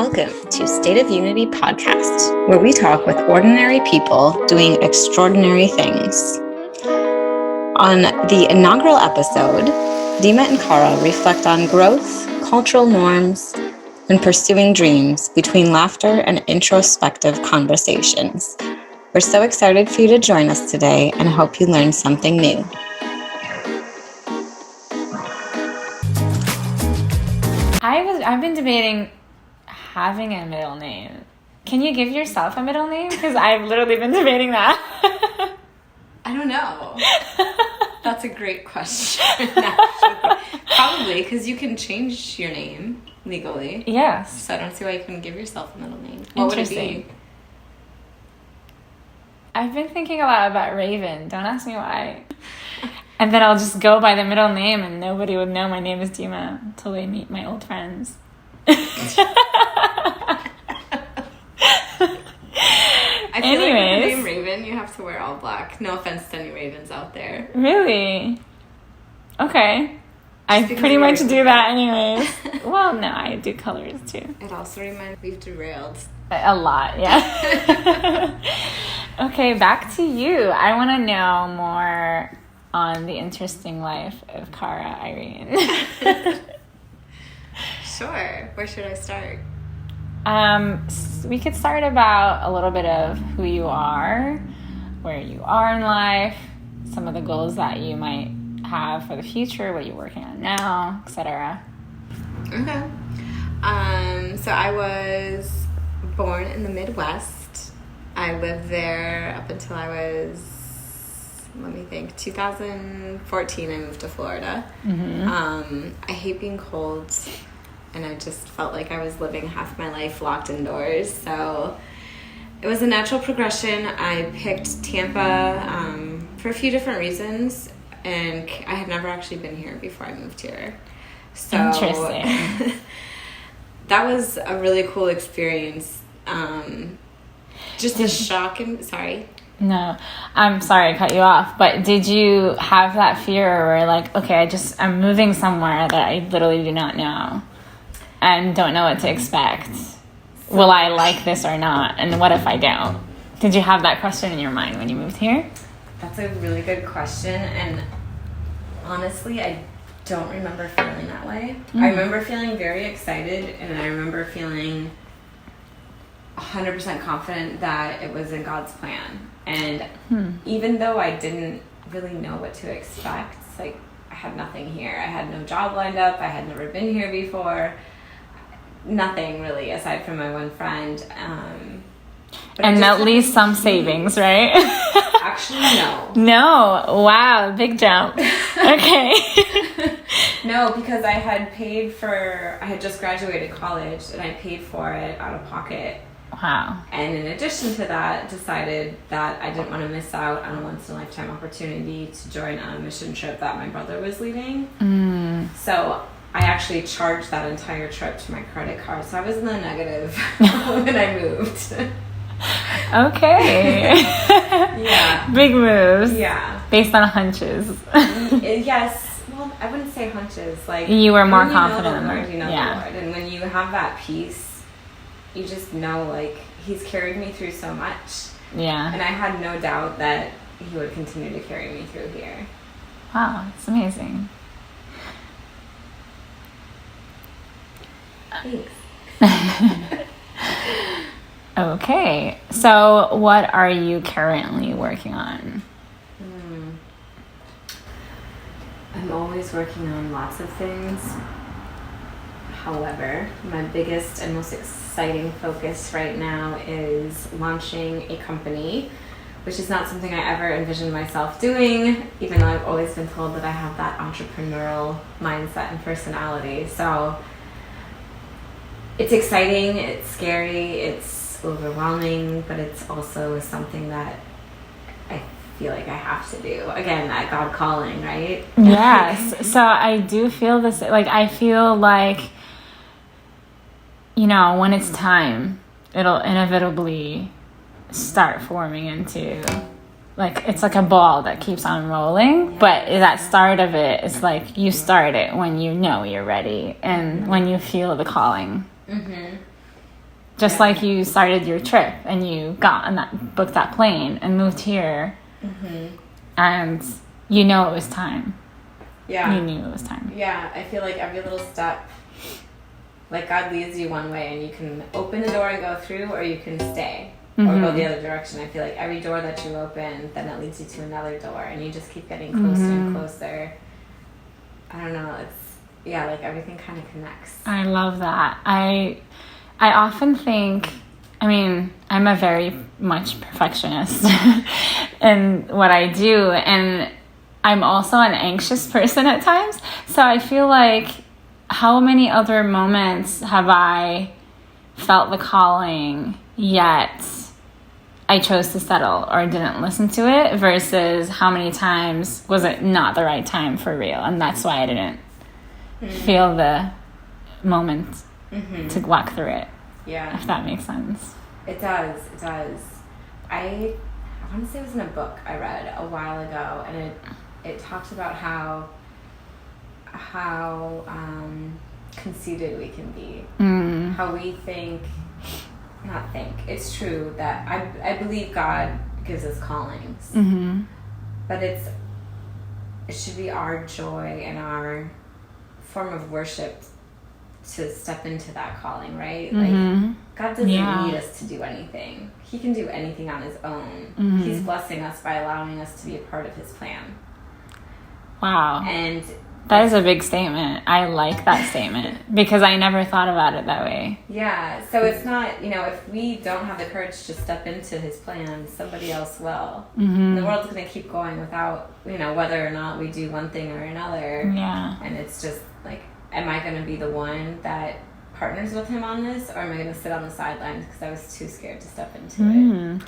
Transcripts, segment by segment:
Welcome to State of Unity podcast, where we talk with ordinary people doing extraordinary things. On the inaugural episode, Dima and Cara reflect on growth, cultural norms, and pursuing dreams between laughter and introspective conversations. We're so excited for you to join us today and hope you learned something new. I've been debating having a middle name. Can you give yourself a middle name? Because I've literally been debating that. I don't know. That's a great question. Probably, because you can change your name legally. Yes. So I don't see why you couldn't give yourself a middle name. What would it be? I've been thinking a lot about Raven. Don't ask me why. And then I'll just go by the middle name and nobody would know my name is Dima until they meet my old friends. I feel like with the name Raven, you have to wear all black. No offense to any Ravens out there. Really? Okay. I pretty much do that anyways. Well, no, I do colors too. It also reminds me we've derailed. A lot, yeah. Okay, back to you. I want to know more on the interesting life of Cara Irene. Sure. Where should I start? We could start about a little bit of who you are, where you are in life, some of the goals that you might have for the future, what you're working on now, etc. Okay. So I was born in the Midwest. I lived there up until I was, 2014 I moved to Florida. Mm-hmm. I hate being cold, and I just felt like I was living half my life locked indoors. So it was a natural progression. I picked Tampa for a few different reasons, and I had never actually been here before I moved here. So interesting. That was a really cool experience. Just a shock and sorry. No, I'm sorry I cut you off, but did you have that fear where like, okay, I'm moving somewhere that I literally do not know and don't know what to expect? Will I like this or not? And what if I don't? Did you have that question in your mind when you moved here? That's a really good question, and honestly, I don't remember feeling that way. I remember feeling very excited, and I remember feeling 100% confident that it was in God's plan. And even though I didn't really know what to expect, like I had nothing here. I had no job lined up. I had never been here before. Nothing really, aside from my one friend. And at least some savings, right? Actually, no. No. Wow, big jump. Okay. No, because I had just graduated college, and I paid for it out of pocket. Wow. And in addition to that, decided that I didn't want to miss out on a once-in-a-lifetime opportunity to join a mission trip that my brother was leading. So I actually charged that entire trip to my credit card. So I was in the negative when I moved. Okay. Yeah. Big moves. Yeah. Based on hunches. Yes. Well, I wouldn't say hunches. Like you were more confident. You know the Lord, the Lord. And when you have that peace, you just know, like, He's carried me through so much. Yeah. And I had no doubt that He would continue to carry me through here. Wow, it's amazing. Thanks. Okay, so what are you currently working on? I'm always working on lots of things. However, my biggest and most exciting focus right now is launching a company, which is not something I ever envisioned myself doing, even though I've always been told that I have that entrepreneurial mindset and personality. So it's exciting, it's scary, it's overwhelming, but it's also something that I feel like I have to do. Again, that God calling, right? Yes. So I do feel this, like I feel like, you know, when it's time, it'll inevitably start forming into, like, it's like a ball that keeps on rolling. Yeah. But that start of it is like you start it when you know you're ready and when you feel the calling. Mm-hmm. Just like you started your trip and you got on that, booked that plane and moved here, and you know it was time. Yeah. You knew it was time. Yeah, I feel like every little step, like God leads you one way and you can open the door and go through, or you can stay or go the other direction. I feel like every door that you open, then it leads you to another door, and you just keep getting closer and closer. I don't know, like everything kind of connects. I love that. I often think, I mean, I'm a very much perfectionist in what I do, and I'm also an anxious person at times. So I feel like, how many other moments have I felt the calling, yet I chose to settle or didn't listen to it, versus how many times was it not the right time for real, and that's why I didn't feel the moment to walk through it. Yeah. If that makes sense. It does. I want to say it was in a book I read a while ago, and it talked about how conceited we can be. How we it's true that I believe God gives us callings, but it should be our joy and our form of worship to step into that calling, right? Like, God doesn't need us to do anything. He can do anything on his own. He's blessing us by allowing us to be a part of his plan. Wow. And that is a big statement. I like that statement because I never thought about it that way. Yeah. So it's not, if we don't have the courage to step into his plan, somebody else will. And the world's going to keep going without, whether or not we do one thing or another. Yeah. And it's just like, am I going to be the one that partners with him on this, or am I going to sit on the sidelines because I was too scared to step into it?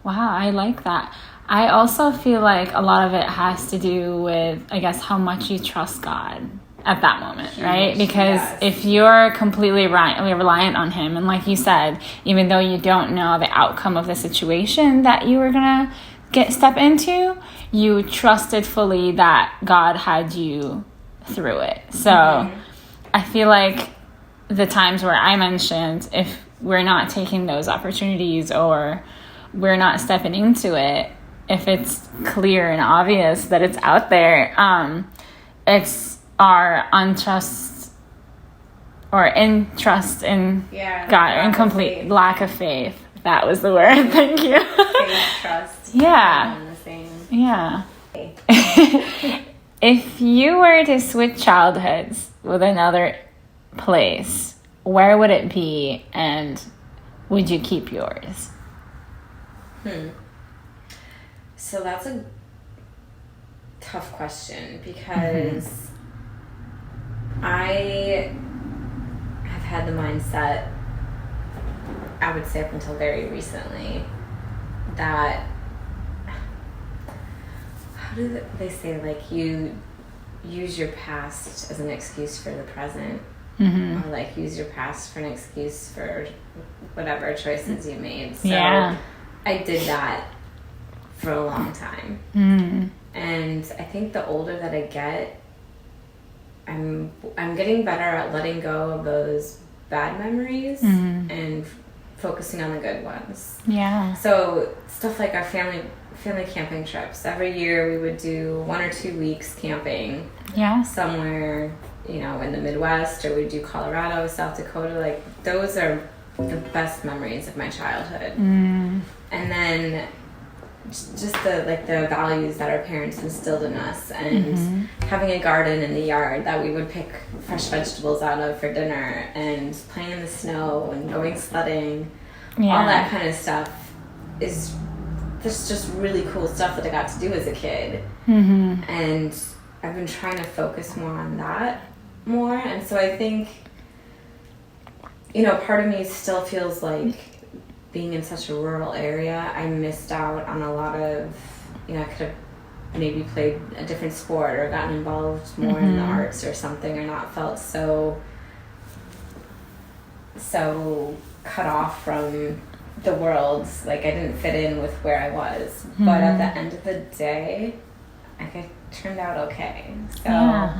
Wow, I like that. I also feel like a lot of it has to do with, I guess, how much you trust God at that moment, right? Because if you're completely reliant on him, and like you said, even though you don't know the outcome of the situation that you were going to step into, you trusted fully that God had you through it. So I feel like the times where I mentioned, if we're not taking those opportunities or we're not stepping into it, if it's clear and obvious that it's out there, it's our untrust or trust in God, and complete lack of faith. That was the word. Thank you. Faith, trust. Yeah. The same. Yeah. If you were to switch childhoods with another place, where would it be, and would you keep yours? So that's a tough question because I have had the mindset, I would say up until very recently, that, how do they say, like, you use your past as an excuse for the present, or like use your past for an excuse for whatever choices you made. So I did that for a long time. And I think the older that I get, I'm getting better at letting go of those bad memories and focusing on the good ones. Yeah. So stuff like our family camping trips. Every year we would do 1 or 2 weeks camping. Yeah. Somewhere, in the Midwest, or we'd do Colorado, South Dakota. Like, those are the best memories of my childhood. And then just the values that our parents instilled in us, and having a garden in the yard that we would pick fresh vegetables out of for dinner, and playing in the snow and going sledding, all that kind of stuff is just really cool stuff that I got to do as a kid. And I've been trying to focus more on that more, and so I think, part of me still feels like, being in such a rural area, I missed out on a lot of, I could have maybe played a different sport or gotten involved more in the arts or something, or not felt so cut off from the world. Like, I didn't fit in with where I was. But at the end of the day, it turned out okay. So, I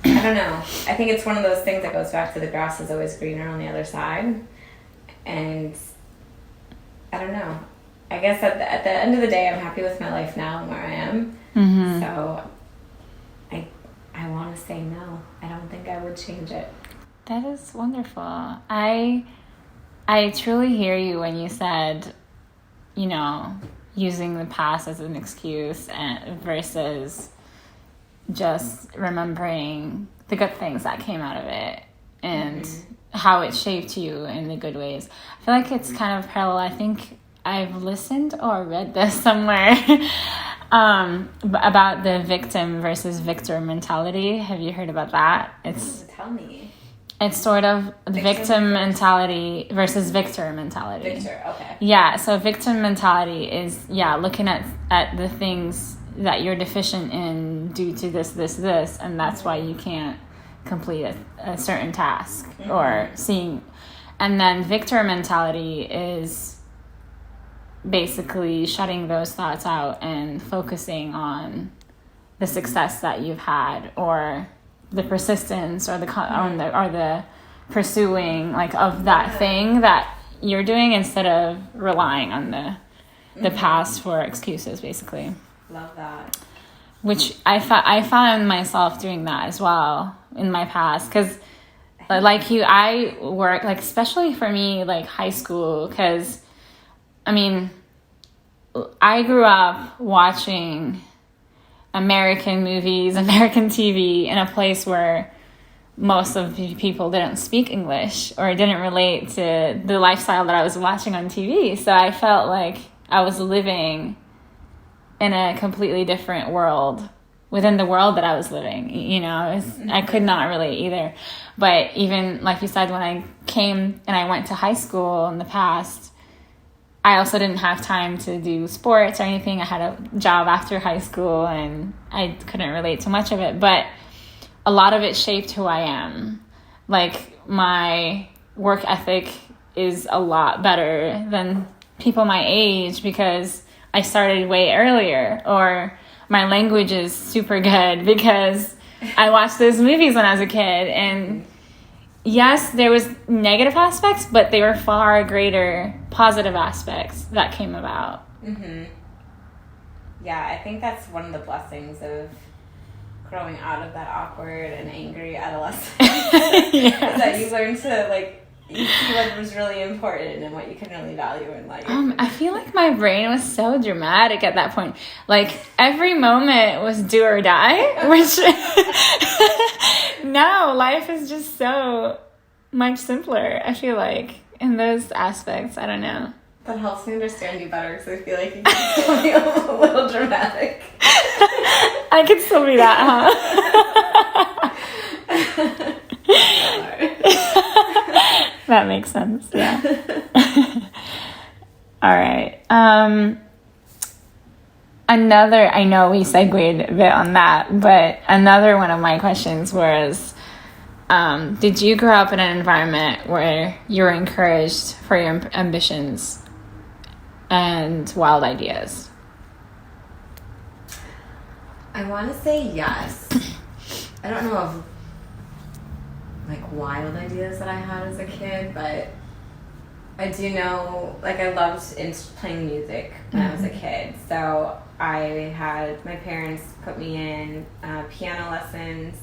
don't know. I think it's one of those things that goes back to the grass is always greener on the other side. And I don't know. I guess at the end of the day, I'm happy with my life now and where I am. Mm-hmm. So I want to say no. I don't think I would change it. That is wonderful. I truly hear you when you said, you know, using the past as an excuse and versus just remembering the good things that came out of it and how it shaped you in the good ways. I feel like it's kind of parallel. I think I've listened or read this somewhere about the victim versus victor mentality. Have you heard about that? Tell me. It's sort of victim mentality versus victor mentality. Victor, okay. Yeah, so victim mentality is, looking at the things that you're deficient in due to this, and that's why you can't complete a certain task or seeing. And then victor mentality is basically shutting those thoughts out and focusing on the success that you've had or the persistence or the pursuing like of that thing that you're doing instead of relying on the past for excuses, basically. Love that. Which I found myself doing that as well in my past, because like you, I work like, especially for me, like high school, because I mean, I grew up watching American movies, American TV in a place where most of the people didn't speak English or didn't relate to the lifestyle that I was watching on TV. So I felt like I was living in a completely different world within the world that I was living. You know, I could not relate either. But even like you said, when I came and I went to high school in the past, I also didn't have time to do sports or anything. I had a job after high school and I couldn't relate to much of it. But a lot of it shaped who I am. Like, my work ethic is a lot better than people my age because I started way earlier. Or my language is super good because I watched those movies when I was a kid. And yes, there was negative aspects, but they were far greater positive aspects that came about. Yeah, I think that's one of the blessings of growing out of that awkward and angry adolescence. Is that you learn to, like, you see what was really important and what you can really value in life. I feel like my brain was so dramatic at that point. Like, every moment was do or die, which now life is just so much simpler, I feel like, in those aspects. I don't know. That helps me understand you better because I feel like you can still be a little dramatic. I could still be that, huh? That makes sense, yeah. All right. Another, I know we segued a bit on that, but another one of my questions was, did you grow up in an environment where you were encouraged for your ambitions and wild ideas? I want to say yes. I don't know of like wild ideas that I had as a kid, but I do know, like, I loved playing music when I was a kid. So I had my parents put me in piano lessons.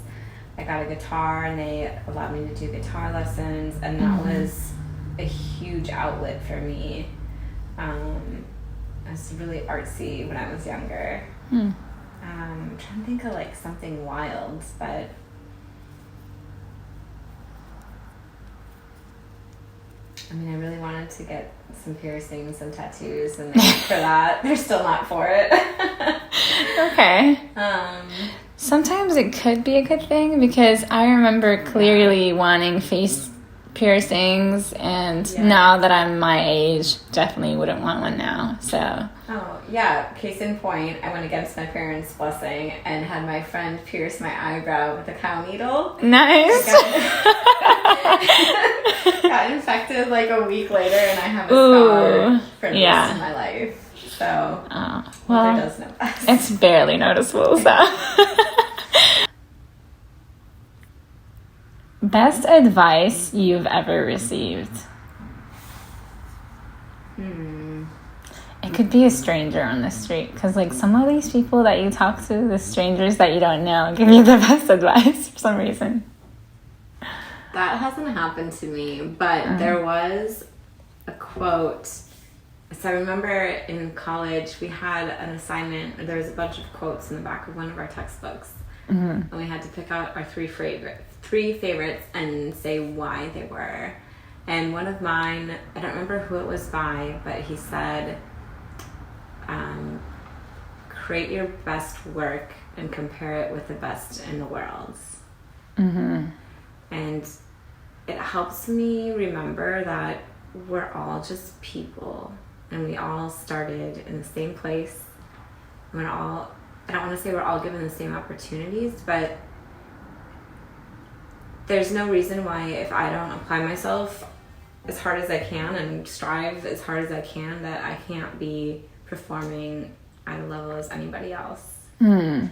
I got a guitar and they allowed me to do guitar lessons, and that was a huge outlet for me. I was really artsy when I was younger. I'm trying to think of like something wild, but I mean, I really wanted to get some piercings and tattoos, and for that, they're still not for it. Okay. Sometimes it could be a good thing because I remember clearly wanting face piercings, and now that I'm my age, definitely wouldn't want one now. So. Oh, yeah. Case in point, I went against my parents' blessing and had my friend pierce my eyebrow with a cow needle. Nice. Got infected like a week later, and I have a scar for the rest of my life. So, well, does know best. It's barely noticeable, so. Best advice you've ever received? It could be a stranger on the street, because like some of these people that you talk to, the strangers that you don't know, give you the best advice for some reason. That hasn't happened to me, but there was a quote. So I remember in college we had an assignment. There was a bunch of quotes in the back of one of our textbooks, and we had to pick out our three favorites and say why they were. And one of mine, I don't remember who it was by, but he said, create your best work and compare it with the best in the world. And it helps me remember that we're all just people, and we all started in the same place. I don't want to say we're all given the same opportunities, but there's no reason why if I don't apply myself as hard as I can and strive as hard as I can, that I can't be performing at a level as anybody else. Now,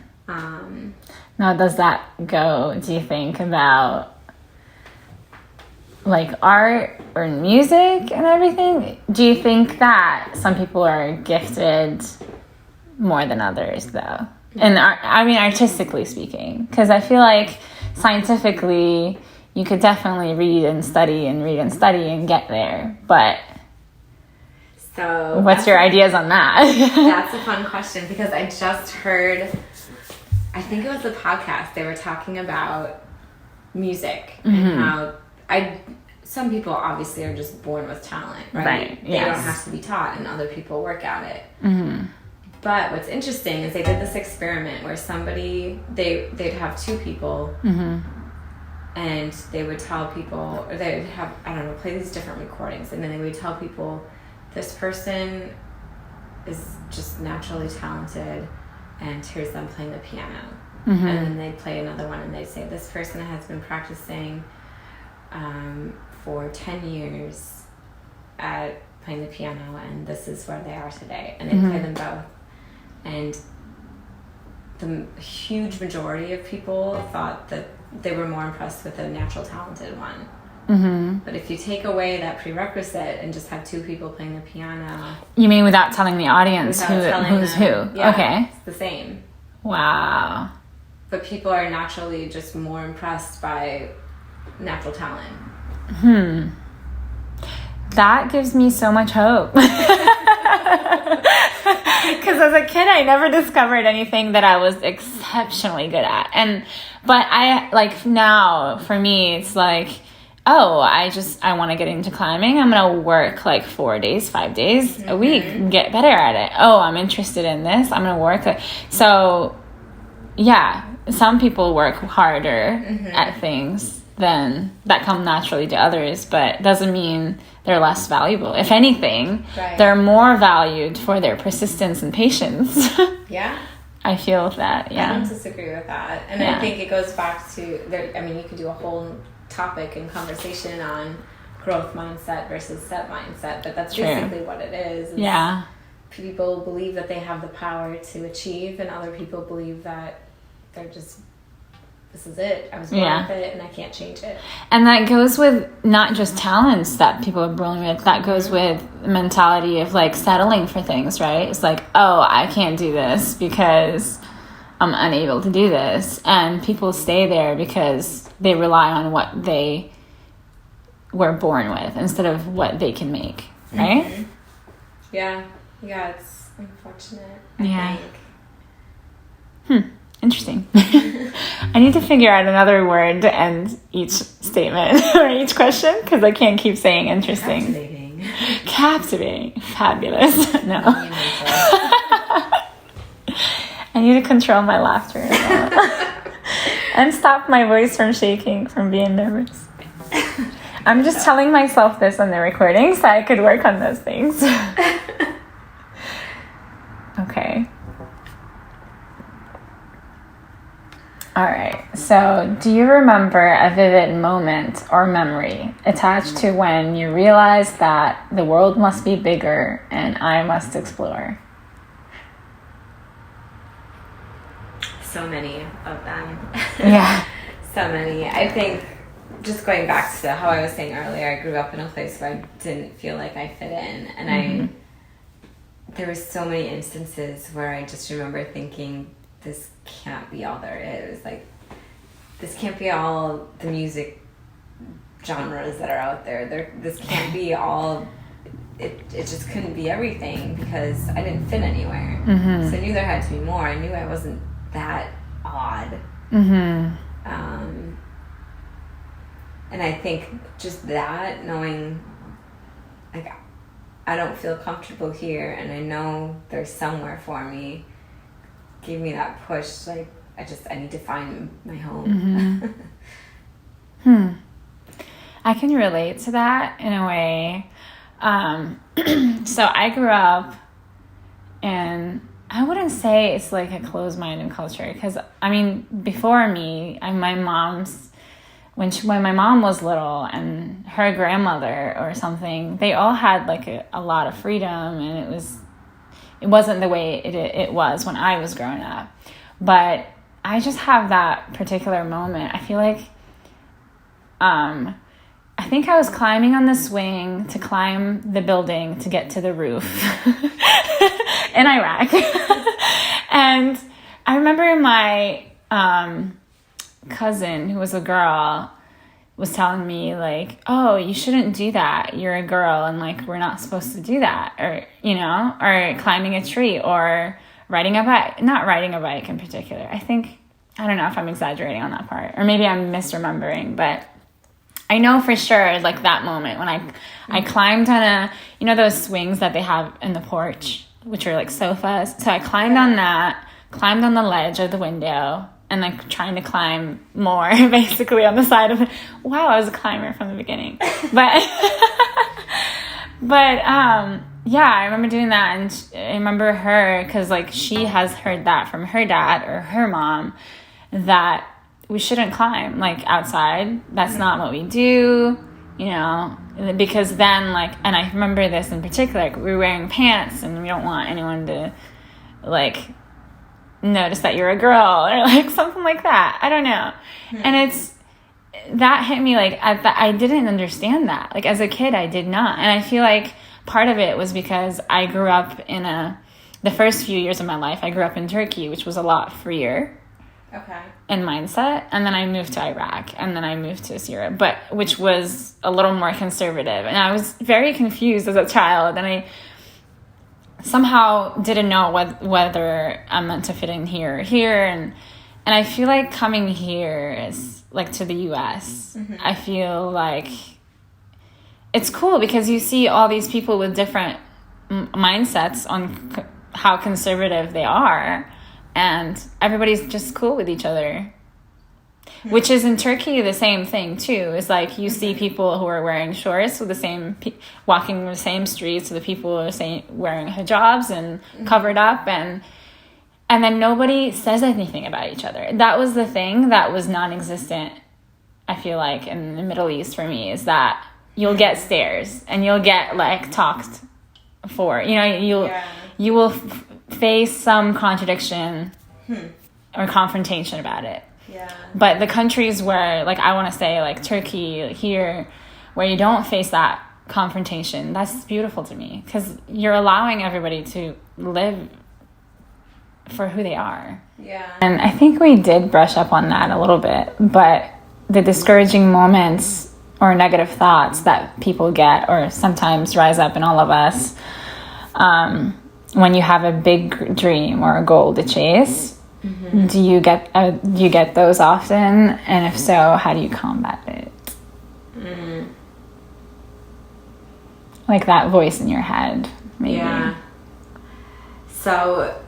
does that go, do you think, about like art or music and everything? Do you think that some people are gifted more than others, though? And I mean, artistically speaking, because I feel like scientifically you could definitely read and study and get there, but so what's your ideas on that? That's a fun question, because I just heard, I think it was a podcast, they were talking about music and how some people obviously are just born with talent, right? They don't have to be taught, and other people work at it. But what's interesting is they did this experiment where they'd have two people, and they would tell people, or they would have, I don't know, play these different recordings, and then they would tell people, this person is just naturally talented, and here's them playing the piano. And then they'd play another one, and they'd say, this person has been practicing for 10 years at playing the piano, and this is where they are today. And they play them both. And the huge majority of people thought that they were more impressed with the natural talented one. But if you take away that prerequisite and just have two people playing the piano... You mean without telling the audience who's who? Yeah, okay. It's the same. Wow. But people are naturally just more impressed by natural talent. That gives me so much hope. Because as a kid, I never discovered anything that I was exceptionally good at. But I, like, now, for me, it's like, oh, I want to get into climbing. I'm going to work like 4 days, 5 days a week and get better at it. Oh, I'm interested in this. I'm going to work. So, yeah, some people work harder at things than that come naturally to others, but doesn't mean they're less valuable. If anything, they're more valued for their persistence and patience. Yeah. I feel that, yeah. I don't disagree with that. And I think it goes back to, you could do a whole topic and conversation on growth mindset versus set mindset, but that's basically what it is. Yeah. People believe that they have the power to achieve, and other people believe that they're just, this is it. I was born with it, and I can't change it. And that goes with not just talents that people are born with. That goes with the mentality of like settling for things, right? It's like, oh, I can't do this because I'm unable to do this. And people stay there because they rely on what they were born with instead of what they can make, right? Yeah, it's unfortunate, I think. Interesting. I need to figure out another word to end each statement or each question, because I can't keep saying interesting. Captivating. Fabulous. No. I need to control my laughter and stop my voice from shaking from being nervous. I'm just telling myself this on the recording so I could work on those things. Okay. All right. So, do you remember a vivid moment or memory attached to when you realized that the world must be bigger and I must explore? So many of them. Yeah. So many. I think just going back to how I was saying earlier, I grew up in a place where I didn't feel like I fit in, and there were so many instances where I just remember thinking, this can't be all there is. Like, this can't be all the music genres that are out there. This can't be all. It just couldn't be everything because I didn't fit anywhere. So I knew there had to be more. I knew I wasn't that odd. And I think just that, knowing, like, I don't feel comfortable here and I know there's somewhere for me, gave me that push. Like, I need to find my home. I can relate to that in a way. So I grew up in, I wouldn't say it's like a closed-minded culture, because I mean, before me, my mom's, when my mom was little and her grandmother or something, they all had like a lot of freedom, and it wasn't the way it was when I was growing up. But I just have that particular moment. I feel like, I think I was climbing on the swing to climb the building to get to the roof in Iraq. And I remember my cousin, who was a girl, was telling me, like, oh, you shouldn't do that. You're a girl, and, like, we're not supposed to do that. Or, you know, or climbing a tree, or riding a bike. Not riding a bike in particular. I don't know if I'm exaggerating on that part. Or maybe I'm misremembering, but I know for sure, like, that moment when I climbed on you know those swings that they have in the porch, which are like sofas? So I climbed on that, climbed on the ledge of the window, and like trying to climb more, basically on the side of it. Wow, I was a climber from the beginning. But, yeah, I remember doing that, and I remember her, because like she has heard that from her dad or her mom, that we shouldn't climb like outside. That's not what we do, you know, because then, like, and I remember this in particular, like, we're wearing pants and we don't want anyone to like notice that you're a girl or like something like that. I don't know. And that hit me, like, I didn't understand that. Like, as a kid, I did not. And I feel like part of it was because I grew up the first few years of my life, I grew up in Turkey, which was a lot freer. Okay. In mindset, and then I moved to Iraq, and then I moved to Syria, which was a little more conservative, and I was very confused as a child, and I somehow didn't know whether I'm meant to fit in here or here, and I feel like coming here is like to the U.S. I feel like it's cool because you see all these people with different mindsets on how conservative they are. And everybody's just cool with each other, which is in Turkey the same thing too. It's like you see people who are wearing shorts with walking the same streets with the people who are wearing hijabs and covered up, and then nobody says anything about each other. That was the thing that was non-existent, I feel like, in the Middle East for me, is that you'll get stares and you'll get like talked for. You know, you will face some contradiction or confrontation about it. Yeah. But the countries where, like, I want to say, like Turkey here, where you don't face that confrontation, that's beautiful to me, because you're allowing everybody to live for who they are. Yeah. And I think we did brush up on that a little bit, but the discouraging moments or negative thoughts that people get or sometimes rise up in all of us, when you have a big dream or a goal to chase, do you get those often? And if so, how do you combat it? Like that voice in your head, maybe. Yeah. So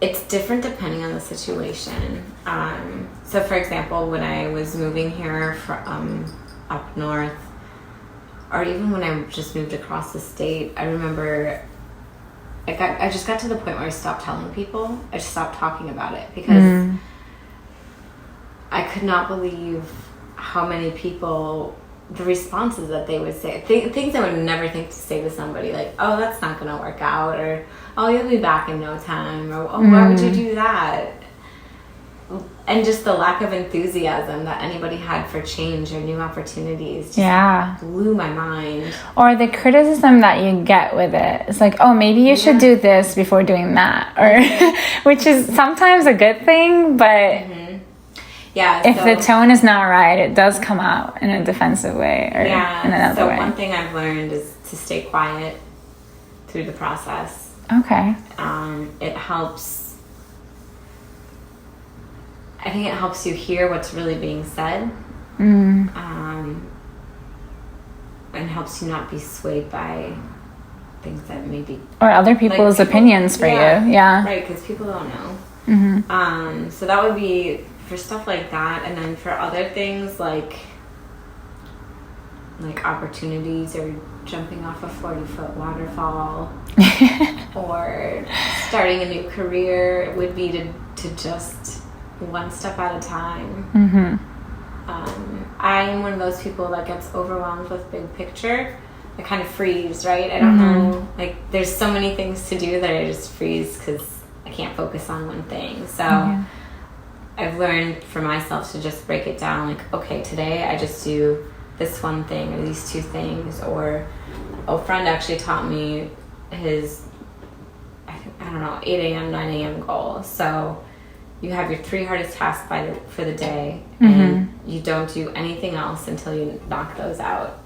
it's different depending on the situation. So for example, when I was moving here from up north, or even when I just moved across the state, I remember I just got to the point where I stopped telling people. I just stopped talking about it because I could not believe how many people, the responses that they would say, things I would never think to say to somebody, like, oh, that's not going to work out, or, oh, you'll be back in no time, or, oh, why would you do that? and just the lack of enthusiasm that anybody had for change or new opportunities just blew my mind. Or the criticism that you get with it. It's like, oh, maybe you should do this before doing that. Or which is sometimes a good thing, but if the tone is not right, it does come out in a defensive way or in another way. So one thing I've learned is to stay quiet through the process. Okay. It helps. I think it helps you hear what's really being said, and helps you not be swayed by things that maybe or other people's opinions for you. Yeah, right, because people don't know. So that would be for stuff like that, and then for other things like opportunities or jumping off a 40-foot waterfall or starting a new career, it would be to just one step at a time. I'm one of those people that gets overwhelmed with big picture. I kind of freeze, right? I don't know, like there's so many things to do that I just freeze because I can't focus on one thing. So I've learned for myself to just break it down, like, okay, today I just do this one thing or these two things. Or a friend actually taught me his, I don't know, 8 a.m., 9 a.m. goal. So you have your 3 hardest tasks for the day, and you don't do anything else until you knock those out.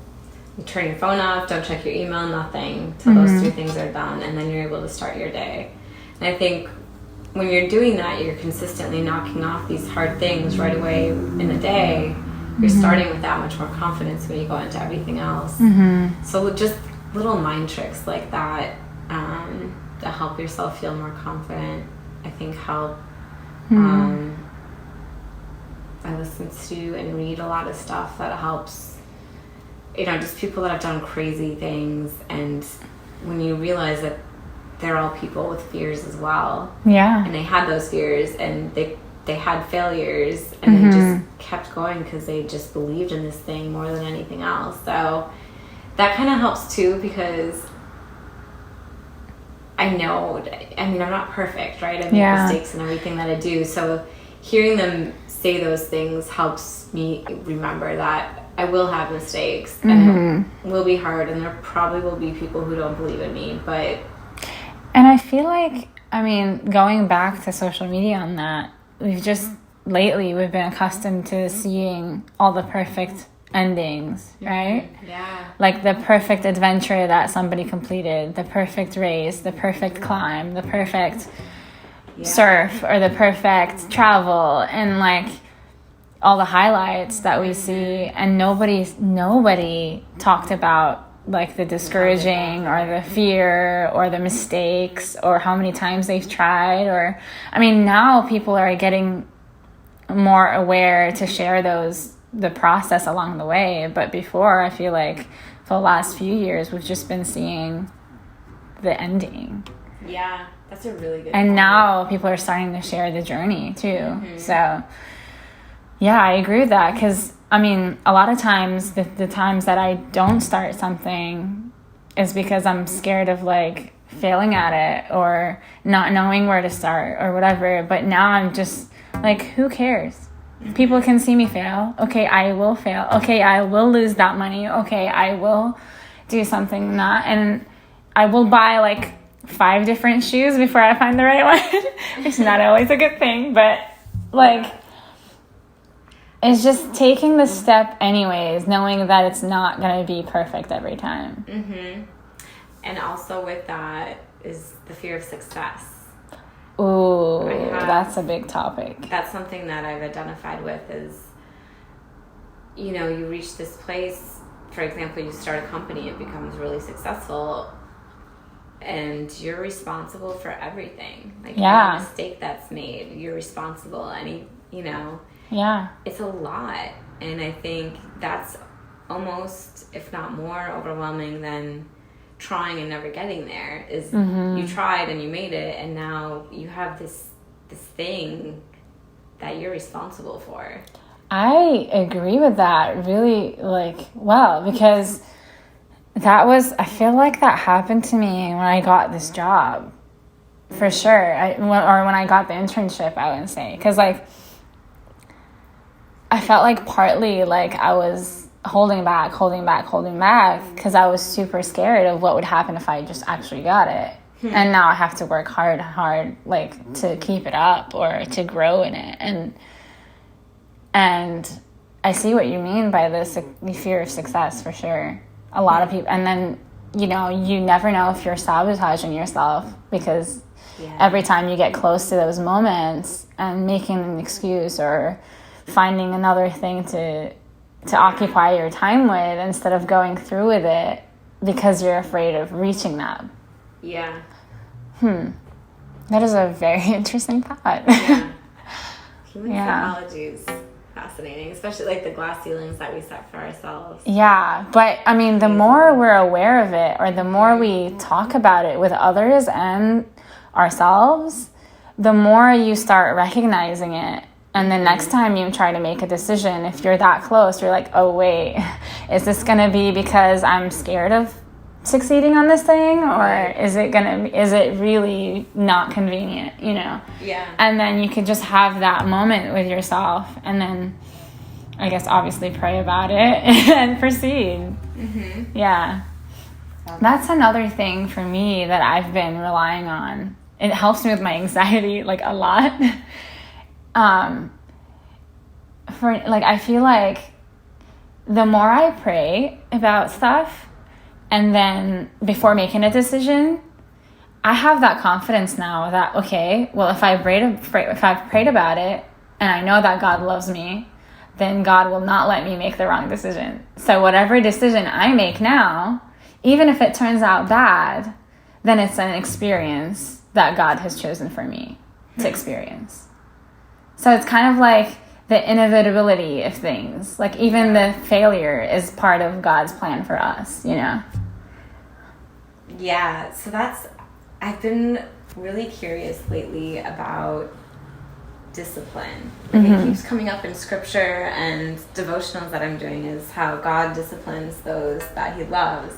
You turn your phone off, don't check your email, nothing, till those 3 things are done, and then you're able to start your day. And I think when you're doing that, you're consistently knocking off these hard things right away in the day. You're starting with that much more confidence when you go into everything else. So just little mind tricks like that to help yourself feel more confident, I think help. I listen to and read a lot of stuff that helps, just people that have done crazy things, and when you realize that they're all people with fears as well. Yeah. And they had those fears, and they had failures, and they just kept going because they just believed in this thing more than anything else. So that kind of helps too, because I'm not perfect, right? I make mistakes in everything that I do. So hearing them say those things helps me remember that I will have mistakes, and it will be hard, and there probably will be people who don't believe in me, but... And I feel like, going back to social media on that, we've been accustomed to seeing all the perfect endings, right? Yeah. Like the perfect adventure that somebody completed, the perfect race, the perfect climb, the perfect surf, or the perfect travel, and like all the highlights that we see, and nobody talked about like the discouraging or the fear or the mistakes or how many times they've tried. Or now people are getting more aware to share the process along the way, but before, I feel like for the last few years we've just been seeing the ending. Yeah, that's a really good and point. Now people are starting to share the journey too. So yeah, I agree with that, because a lot of times the times that I don't start something is because I'm scared of like failing at it or not knowing where to start or whatever. But now I'm just like, who cares? People can see me fail. Okay, I will fail. Okay, I will lose that money. Okay, I will do something not, and I will buy like 5 different shoes before I find the right one, which is not always a good thing, but like, it's just taking the step anyways, knowing that it's not going to be perfect every time. And also with that is the fear of success. Ooh, that's a big topic. That's something that I've identified with is, you reach this place, for example, you start a company, it becomes really successful, and you're responsible for everything. Like, any mistake that's made, you're responsible. It's a lot. And I think that's almost, if not more overwhelming than trying and never getting there, is you tried and you made it, and now you have this thing that you're responsible for. I agree with that really, because I feel like that happened to me when I got this job, for sure. Or when I got the internship, I would say, because I felt like partly like I was holding back because I was super scared of what would happen if I just actually got it. And now I have to work hard, like to keep it up or to grow in it. And I see what you mean by this, the fear of success for sure. A lot of people, and then, you know, you never know if you're sabotaging yourself because every time you get close to those moments and making an excuse or finding another thing to occupy your time with instead of going through with it because you're afraid of reaching that. Yeah. That is a very interesting thought. Yeah. Human psychology is fascinating, especially like the glass ceilings that we set for ourselves. Yeah, but I mean, the more we're aware of it or the more we talk about it with others and ourselves, the more you start recognizing it. And the next time you try to make a decision, if you're that close, you're like, oh, wait, is this going to be because I'm scared of succeeding on this thing? Or is it really not convenient, you know? Yeah. And then you could just have that moment with yourself and then, I guess, obviously pray about it and proceed. Mm-hmm. Yeah. That's another thing for me that I've been relying on. It helps me with my anxiety, like, a lot. I feel like the more I pray about stuff and then before making a decision, I have that confidence now that, okay, well, if I've prayed about it and I know that God loves me, then God will not let me make the wrong decision. So whatever decision I make now, even if it turns out bad, then it's an experience that God has chosen for me to experience. So it's kind of like the inevitability of things. Like even the failure is part of God's plan for us, you know? Yeah, so I've been really curious lately about discipline. Like it keeps coming up in scripture and devotionals that I'm doing is how God disciplines those that he loves.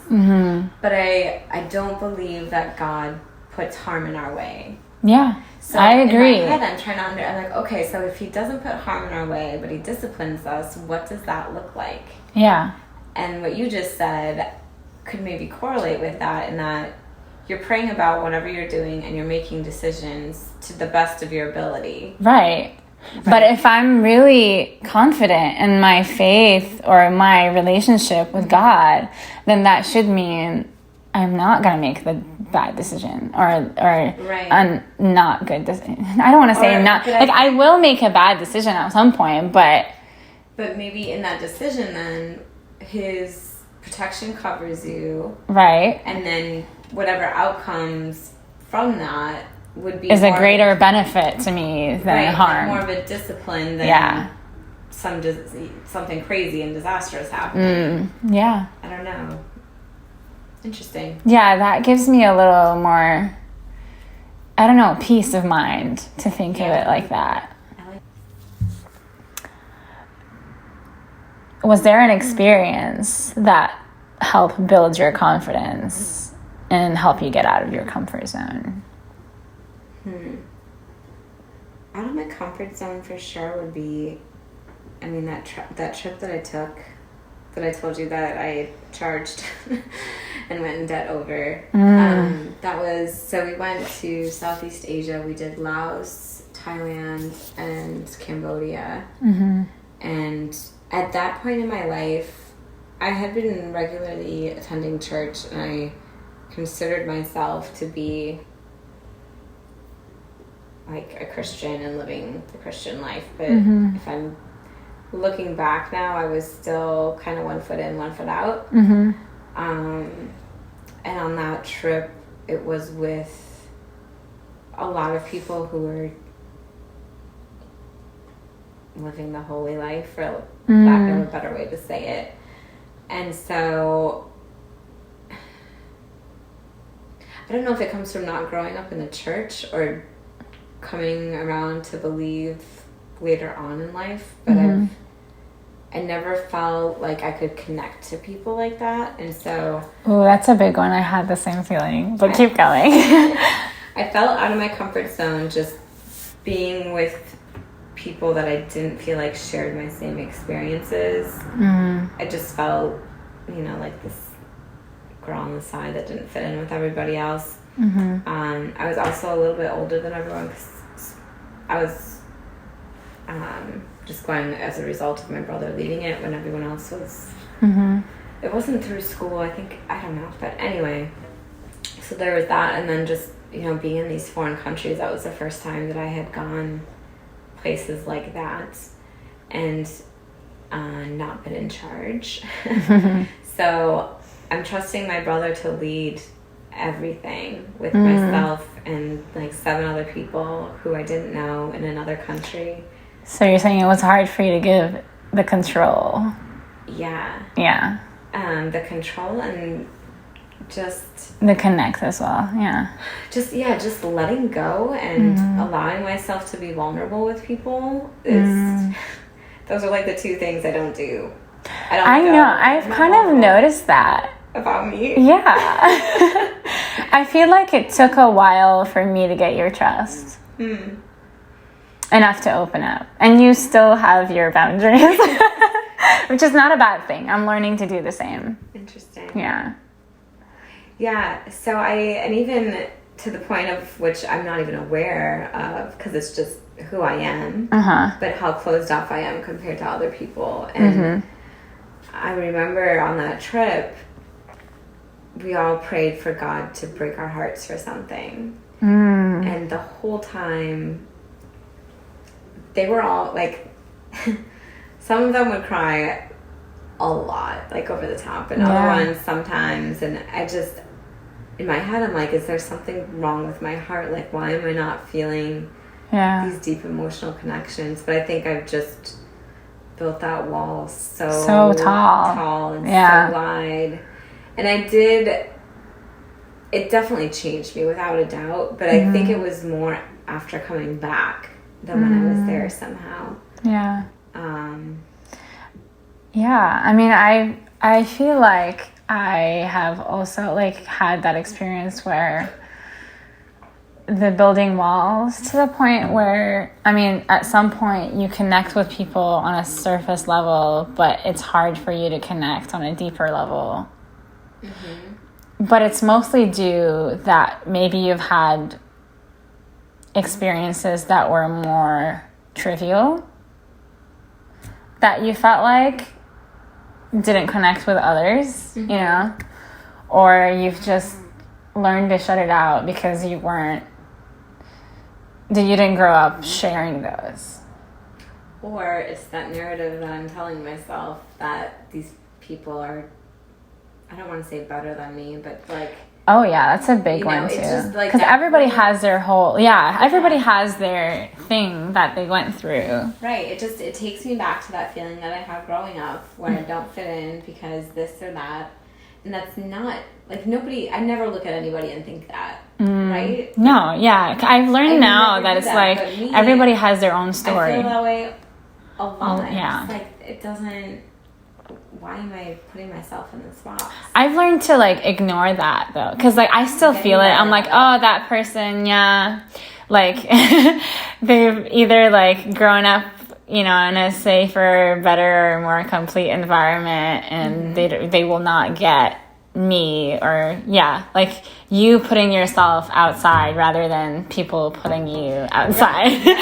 But I don't believe that God puts harm in our way. Yeah, so I agree. In my head, I'm like, okay, so if he doesn't put harm in our way, but he disciplines us, what does that look like? Yeah. And what you just said could maybe correlate with that in that you're praying about whatever you're doing and you're making decisions to the best of your ability. Right. But if I'm really confident in my faith or my relationship with God, then that should mean I'm not going to make the bad decision or a not good decision. I don't want to say not. I will make a bad decision at some point, but maybe in that decision then his protection covers you. Right. And then whatever outcomes from that would be is a greater benefit to me than harm. More of a discipline than something crazy and disastrous happening. Yeah. I don't know. Interesting. Yeah, that gives me a little more, I don't know, peace of mind to think of it like that. Was there an experience that helped build your confidence and help you get out of your comfort zone? Out of my comfort zone for sure would be, that trip that I took, that I told you that I charged and went in debt over. So we went to Southeast Asia. We did Laos, Thailand, and Cambodia. And at that point in my life, I had been regularly attending church and I considered myself to be like a Christian and living the Christian life. But if I'm looking back now, I was still kind of one foot in, one foot out. And on that trip, it was with a lot of people who were living the holy life, for lack of a better way to say it. And so I don't know if it comes from not growing up in the church or coming around to believe later on in life, but I never felt like I could connect to people like that. And so that's a big one. I had the same feeling, but keep going. I felt out of my comfort zone just being with people that I didn't feel like shared my same experiences. I just felt, like this girl on the side that didn't fit in with everybody else. I was also a little bit older than everyone because I was just going as a result of my brother leaving it when everyone else was. It wasn't through school, I don't know, but anyway, so there was that. And then just being in these foreign countries, that was the first time that I had gone places like that and not been in charge. So I'm trusting my brother to lead everything with myself and like 7 other people who I didn't know in another country. So you're saying it was hard for you to give the control? Yeah. The control and just the connect as well. Just letting go and allowing myself to be vulnerable with people is those are like the 2 things I don't do. I know. I've kind of noticed that about me. I feel like it took a while for me to get your trust. Enough to open up. And you still have your boundaries, which is not a bad thing. I'm learning to do the same. Interesting. Yeah, so and even to the point of which I'm not even aware of, because it's just who I am, but how closed off I am compared to other people. And I remember on that trip, we all prayed for God to break our hearts for something. And the whole time, they were all like, some of them would cry a lot, like over the top, and other ones sometimes. And I just, in my head, I'm like, is there something wrong with my heart? Like, why am I not feeling these deep emotional connections? But I think I've just built that wall so tall and so wide. And it definitely changed me without a doubt, but I think it was more after coming back than when I was there somehow. I mean, I feel like I have also like had that experience where the building walls to the point where, I mean, at some point you connect with people on a surface level, but it's hard for you to connect on a deeper level. But it's mostly due that maybe you've had experiences that were more trivial, that you felt like didn't connect with others, or you've just learned to shut it out because you didn't grow up sharing those. Or it's that narrative that I'm telling myself that these people are, I don't want to say better than me, but like... Oh, yeah, that's a big one, too. Because like everybody has their whole... everybody has their thing that they went through. Right. It takes me back to that feeling that I had growing up where I don't fit in because this or that. And that's not... Like, I never look at anybody and think that, right? No, yeah. I've learned now that it's like everybody has their own story. I feel that way a lot. Yeah. It's like, it doesn't... Why am I putting myself in this box? I've learned to like ignore that though, because like I still feel it. I'm like, oh, that person, like they've either like grown up, in a safer, better, or more complete environment, and they will not get me, or like you putting yourself outside rather than people putting you outside.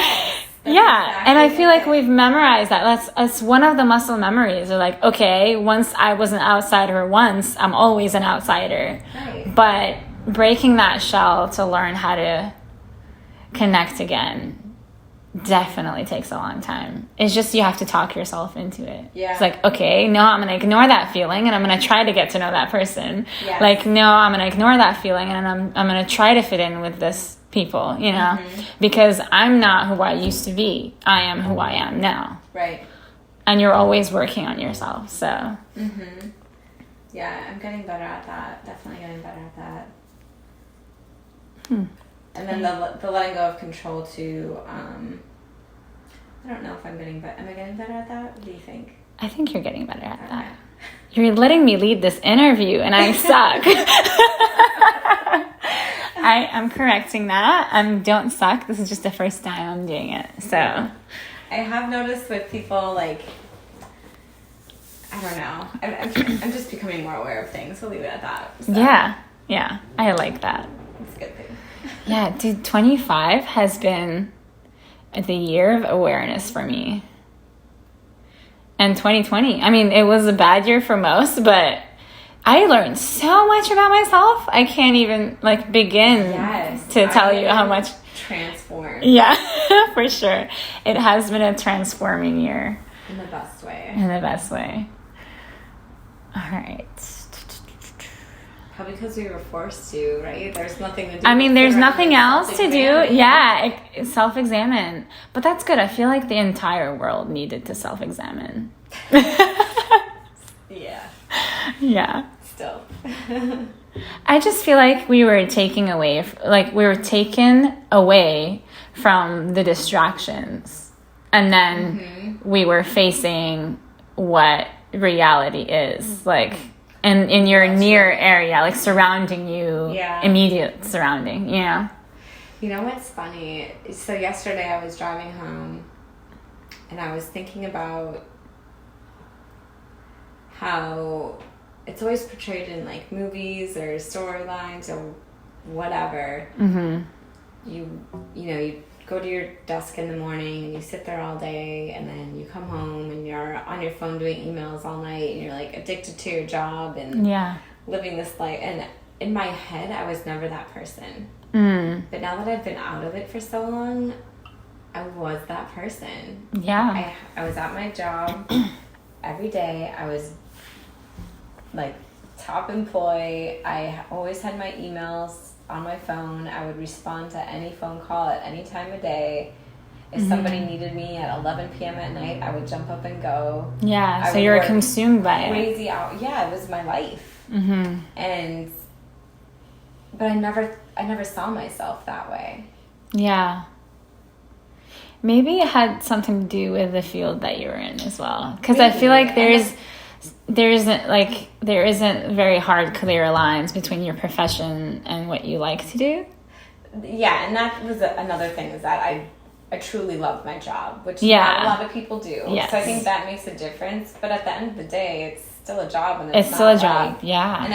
And I feel like we've memorized that. That's one of the muscle memories. They're like, okay, once I was an outsider once, I'm always an outsider. Right. But breaking that shell to learn how to connect again definitely takes a long time. It's just you have to talk yourself into it. Yeah. It's like, okay, no, I'm going to ignore that feeling and I'm going to try to get to know that person. Yes. Like, no, I'm going to ignore that feeling and I'm going to try to fit in with this people, because I'm not who I used to be. I am who I am now. Right. And you're always working on yourself, so. Yeah, I'm getting better at that. Definitely getting better at that. And then the letting go of control too. I don't know if I'm getting better. Am I getting better at that? What do you think? I think you're getting better at that. You're letting me lead this interview, and I suck. I'm correcting that. Don't suck. This is just the first time I'm doing it. So, I have noticed with people, like, I don't know. I'm just becoming more aware of things. We'll leave it at that. So. Yeah. I like that. It's a good thing. Yeah, dude, 25 has been the year of awareness for me. And 2020, I mean, it was a bad year for most, but I learned so much about myself. I can't even, like, begin to tell you how much. Transformed. Yeah, for sure. It has been a transforming year. In the best way. All right. Probably because we were forced to, right? There's nothing to do. I mean, there's nothing else to do. Yeah, self-examine. But that's good. I feel like the entire world needed to self-examine. Yeah. Yeah. Still. I just feel like we were taken away from the distractions. And then we were facing what reality is. Like, and in your near area, like surrounding you, immediate surrounding, you know? You know what's funny? So yesterday I was driving home and I was thinking about how it's always portrayed in like movies or storylines or whatever. Mm-hmm. You go to your desk in the morning and you sit there all day and then you come home and you're on your phone doing emails all night and you're like addicted to your job and living this life. And in my head, I was never that person. But now that I've been out of it for so long, I was that person. Yeah. I was at my job every day. I was like top employee. I always had my emails on my phone. I would respond to any phone call at any time of day. If somebody needed me at 11 p.m. at night, I would jump up and go. Yeah, so you were consumed by it. Crazy out. Yeah, it was my life. And but I never saw myself that way. Yeah. Maybe it had something to do with the field that you were in as well. Because I feel like there isn't very hard, clear lines between your profession and what you like to do. Yeah, and that was another thing, is that I truly love my job, which not a lot of people do. Yes. So I think that makes a difference. But at the end of the day, it's still a job, and it's still a job. Yeah. And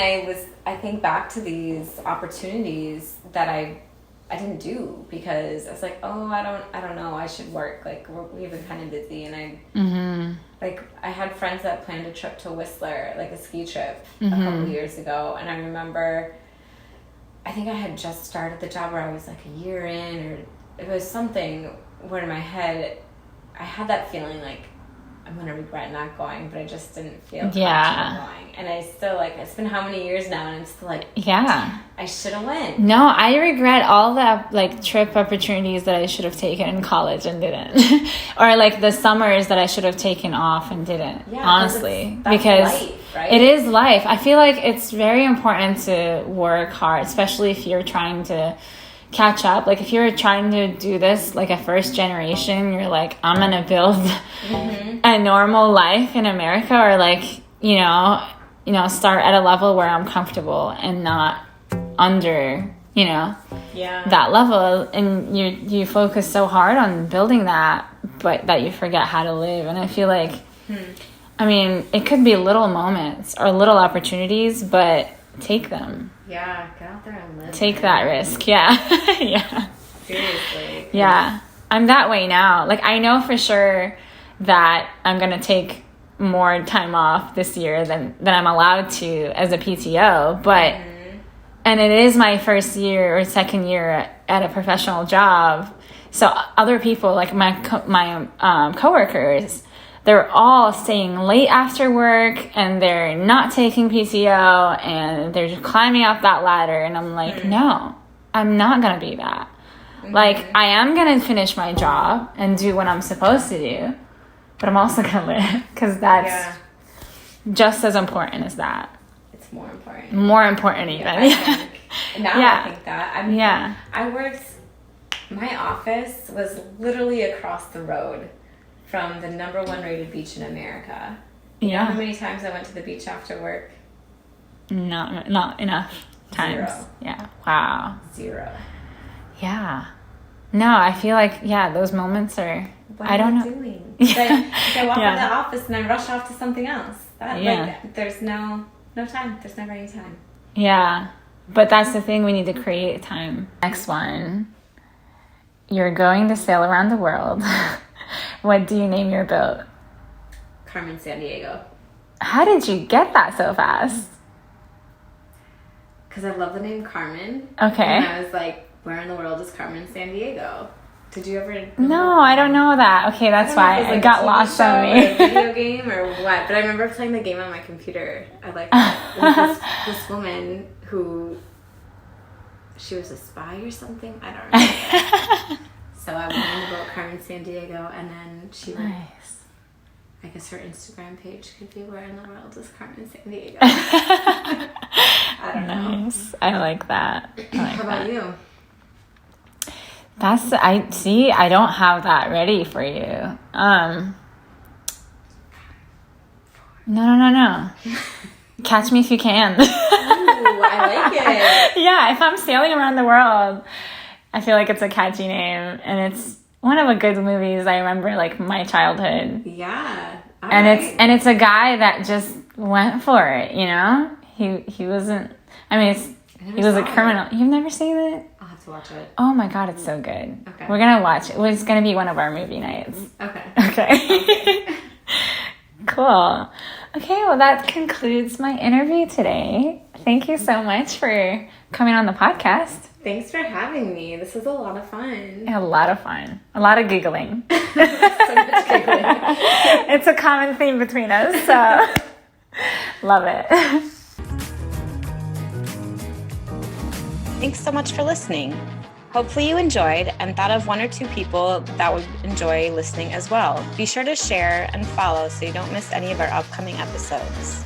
I think back to these opportunities that I didn't do because I was like, oh, I don't know, I should work. Like we've been kind of busy, and like I had friends that planned a trip to Whistler, like a ski trip, a couple of years ago, and I remember, I think I had just started the job where I was like a year in, or it was something where in my head I had that feeling like I'm gonna regret not going, but I just didn't feel comfortable going. And I still, like, it's been how many years now, and I'm still like, I should have went. No, I regret all the like trip opportunities that I should have taken in college and didn't, or like the summers that I should have taken off and didn't. Yeah, honestly, because life, right? It is life. I feel like it's very important to work hard, especially if you're trying to catch up. Like if you're trying to do this like a first generation, you're like, I'm gonna build a normal life in America, or like you know start at a level where I'm comfortable and not under that level, and you focus so hard on building that, but that you forget how to live. And I feel like I mean, it could be little moments or little opportunities, but take them. Yeah, get out there and live. Take that risk. Yeah. Yeah. Seriously. Yeah. I'm that way now. Like, I know for sure that I'm going to take more time off this year than I'm allowed to as a PTO. But, and it is my first year or second year at a professional job. So other people, like my coworkers, they're all staying late after work, and they're not taking PTO, and they're just climbing up that ladder. And I'm like, no, I'm not going to be that. Like, I am going to finish my job and do what I'm supposed to do, but I'm also going to live, because that's just as important as that. It's more important. More important even. I think that. I mean, I worked, my office was literally across the road from the #1 rated beach in America. You know how many times I went to the beach after work? Not enough times. 0. Yeah. Wow. 0. Yeah. No, I feel like, those moments are, What I don't am I know. doing? I walk in the office and I rush off to something else. There's no time. There's never any time. Yeah. But that's the thing, we need to create time. Next one. You're going to sail around the world. What do you name your boat? Carmen Sandiego. How did you get that so fast? Because I love the name Carmen. Okay. And I was like, where in the world is Carmen Sandiego? Did you ever? No, I don't know that. Okay, that's why it got lost on me. Or a video game or what? But I remember playing the game on my computer. I like this woman who, she was a spy or something. I don't remember. So I went in the boat Carmen Sandiego, and then she would, I guess her Instagram page could be where in the world is Carmen Sandiego. I don't know. Nice. I like that. How about you? I don't have that ready for you. No. Catch me if you can. Ooh, I like it. Yeah, if I'm sailing around the world, I feel like it's a catchy name, and it's one of the good movies I remember, like my childhood. Yeah. And it's a guy that just went for it, you know? He wasn't, I mean, he was a criminal. You've never seen it? I'll have to watch it. Oh my God, it's so good. Okay. We're going to watch it. It's going to be one of our movie nights. Okay. Cool. Okay, well, that concludes my interview today. Thank you so much for coming on the podcast. Thanks for having me. This was a lot of fun. A lot of fun. A lot of giggling. So much giggling. It's a common theme between us, so love it. Thanks so much for listening. Hopefully you enjoyed and thought of one or two people that would enjoy listening as well. Be sure to share and follow so you don't miss any of our upcoming episodes.